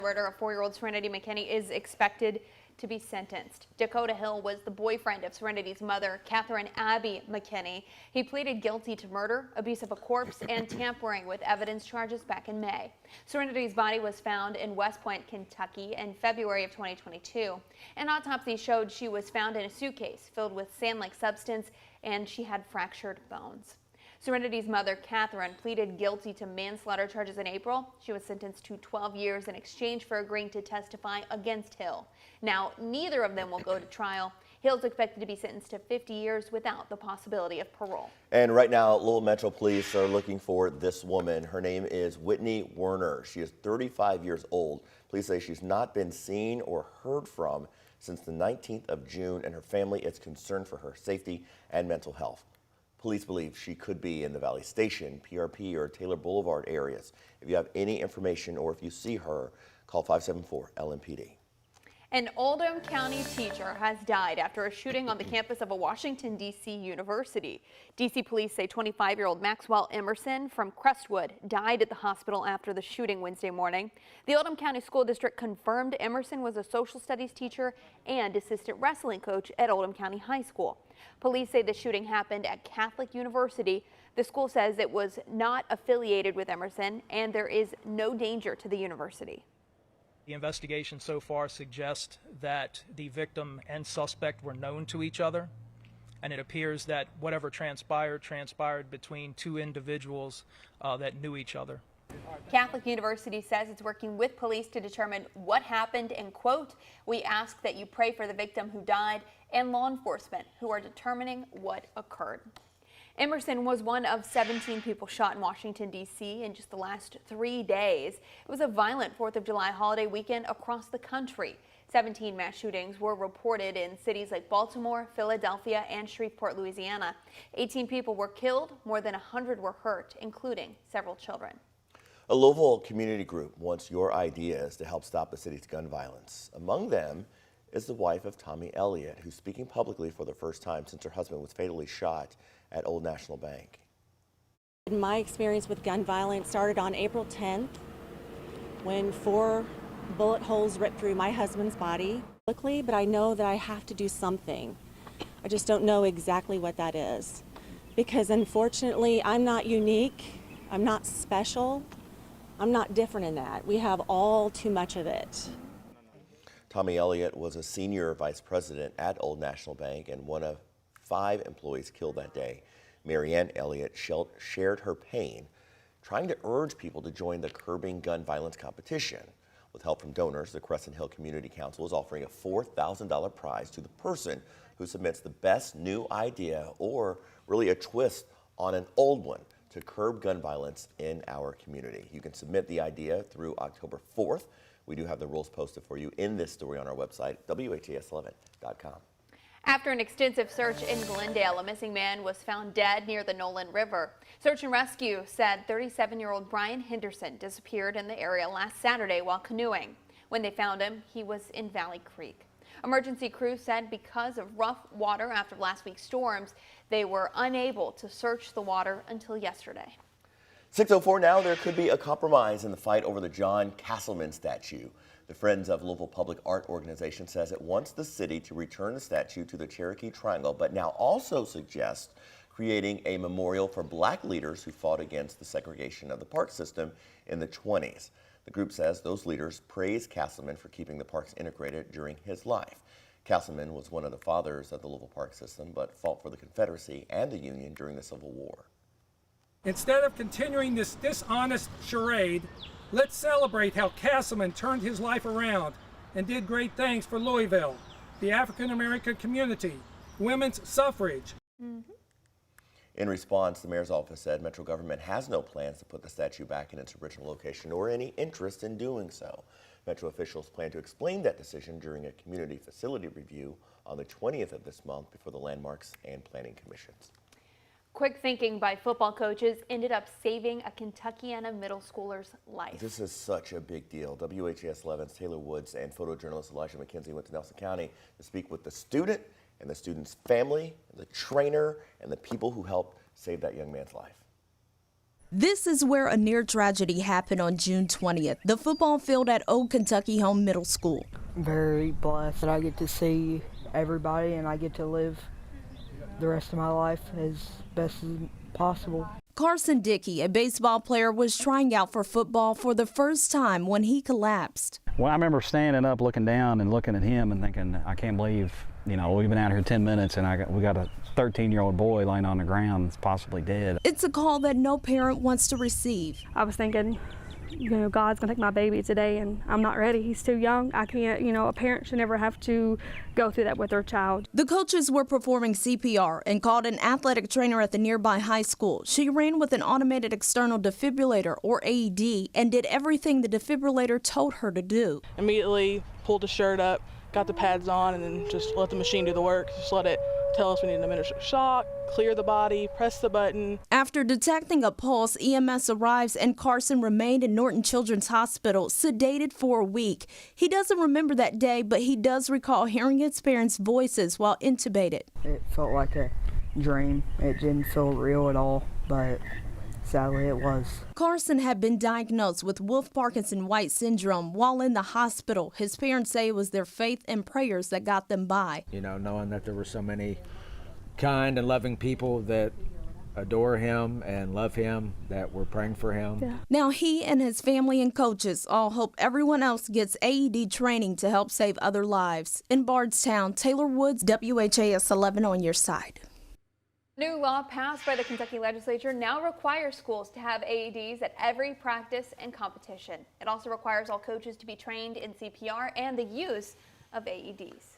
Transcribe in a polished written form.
Murder of 4-year-old Serenity McKinney is expected to be sentenced. Dakota Hill was the boyfriend of Serenity's mother, Catherine Abby McKinney. He pleaded guilty to murder, abuse of a corpse, and tampering with evidence charges back in May. Serenity's body was found in West Point, Kentucky in February of 2022. An autopsy showed she was found in a suitcase filled with sand-like substance, and she had fractured bones. Serenity's mother, Catherine, pleaded guilty to manslaughter charges in April. She was sentenced to 12 years in exchange for agreeing to testify against Hill. Now, neither of them will go to trial. Hill's expected to be sentenced to 50 years without the possibility of parole. And right now, Louisville Metro Police are looking for this woman. Her name is Whitney Werner. She is 35 years old. Police say she's not been seen or heard from since the 19th of June, and her family is concerned for her safety and mental health. Police believe she could be in the Valley Station, PRP, or Taylor Boulevard areas. If you have any information or if you see her, call 574-LMPD. An Oldham County teacher has died after a shooting on the campus of a Washington, D.C. university. D.C. police say 25-year-old Maxwell Emerson from Crestwood died at the hospital after the shooting Wednesday morning. The Oldham County School District confirmed Emerson was a social studies teacher and assistant wrestling coach at Oldham County High School. Police say the shooting happened at Catholic University. The school says it was not affiliated with Emerson and there is no danger to the university. The investigation so far suggests that the victim and suspect were known to each other, and it appears that whatever transpired between two individuals that knew each other. Catholic University says it's working with police to determine what happened and, quote, "We ask that you pray for the victim who died and law enforcement who are determining what occurred." Emerson was one of 17 people shot in Washington, D.C. in just the last 3 days. It was a violent 4th of July holiday weekend across the country. 17 mass shootings were reported in cities like Baltimore, Philadelphia, and Shreveport, Louisiana. 18 people were killed, more than 100 were hurt, including several children. A Louisville community group wants your ideas to help stop the city's gun violence. Among them is the wife of Tommy Elliott, who's speaking publicly for the first time since her husband was fatally shot at Old National Bank. My experience with gun violence started on April 10th when 4 bullet holes ripped through my husband's body. But I know that I have to do something. I just don't know exactly what that is, because unfortunately I'm not unique, I'm not special, I'm not different in that. We have all too much of it. Tommy Elliott was a senior vice president at Old National Bank and one of 5 employees killed that day. Marianne Elliott shared her pain, trying to urge people to join the Curbing Gun Violence competition. With help from donors, the Crescent Hill Community Council is offering a $4,000 prize to the person who submits the best new idea or really a twist on an old one to curb gun violence in our community. You can submit the idea through October 4th. We do have the rules posted for you in this story on our website, WHAS11.com. After an extensive search in Glendale, a missing man was found dead near the Nolan River. Search and Rescue said 37-year-old Brian Henderson disappeared in the area last Saturday while canoeing. When they found him, he was in Valley Creek. Emergency crews said because of rough water after last week's storms, they were unable to search the water until yesterday. 6:04 now, there could be a compromise in the fight over the John Castleman statue. The Friends of Louisville Public Art Organization says it wants the city to return the statue to the Cherokee Triangle, but now also suggests creating a memorial for black leaders who fought against the segregation of the park system in the 1920s. The group says those leaders praise Castleman for keeping the parks integrated during his life. Castleman was one of the fathers of the Louisville park system, but fought for the Confederacy and the Union during the Civil War. Instead of continuing this dishonest charade, let's celebrate how Castleman turned his life around and did great things for Louisville, the African American community, women's suffrage. In response, the mayor's office said Metro government has no plans to put the statue back in its original location or any interest in doing so. Metro officials plan to explain that decision during a community facility review on the 20th of this month before the Landmarks and Planning Commissions. Quick thinking by football coaches ended up saving a Kentuckiana middle schooler's life. This is such a big deal. WHAS 11's Taylor Woods and photojournalist Elijah McKenzie went to Nelson County to speak with the student and the student's family, the trainer, and the people who helped save that young man's life. This is where a near tragedy happened on June 20th, the football field at Old Kentucky Home Middle School. Very blessed that I get to see everybody and I get to live the rest of my life as best as possible. Carson Dickey, a baseball player, was trying out for football for the first time when he collapsed. Well, I remember standing up, looking down and looking at him and thinking, I can't believe, we've been out here 10 minutes and we got a 13-year-old boy laying on the ground that's possibly dead. It's a call that no parent wants to receive. I was thinking, God's gonna take my baby today and I'm not ready. He's too young. I can't, a parent should never have to go through that with their child. The coaches were performing CPR and called an athletic trainer at the nearby high school. She ran with an automated external defibrillator, or AED, and did everything the defibrillator told her to do. Immediately pulled the shirt up, got the pads on, and then just let the machine do the work. Just let it tell us we need an administer shock, clear the body, press the button. After detecting a pulse, EMS arrives and Carson remained in Norton Children's Hospital, sedated for a week. He doesn't remember that day, but he does recall hearing his parents' voices while intubated. It felt like a dream. It didn't feel real at all, but sadly it was. Carson had been diagnosed with Wolff-Parkinson-White syndrome while in the hospital. His parents say it was their faith and prayers that got them by. Knowing that there were so many kind and loving people that adore him and love him, that were praying for him. Yeah. Now he and his family and coaches all hope everyone else gets AED training to help save other lives. In Bardstown, Taylor Woods, WHAS11 on your side. New law passed by the Kentucky legislature now requires schools to have AEDs at every practice and competition. It also requires all coaches to be trained in CPR and the use of AEDs.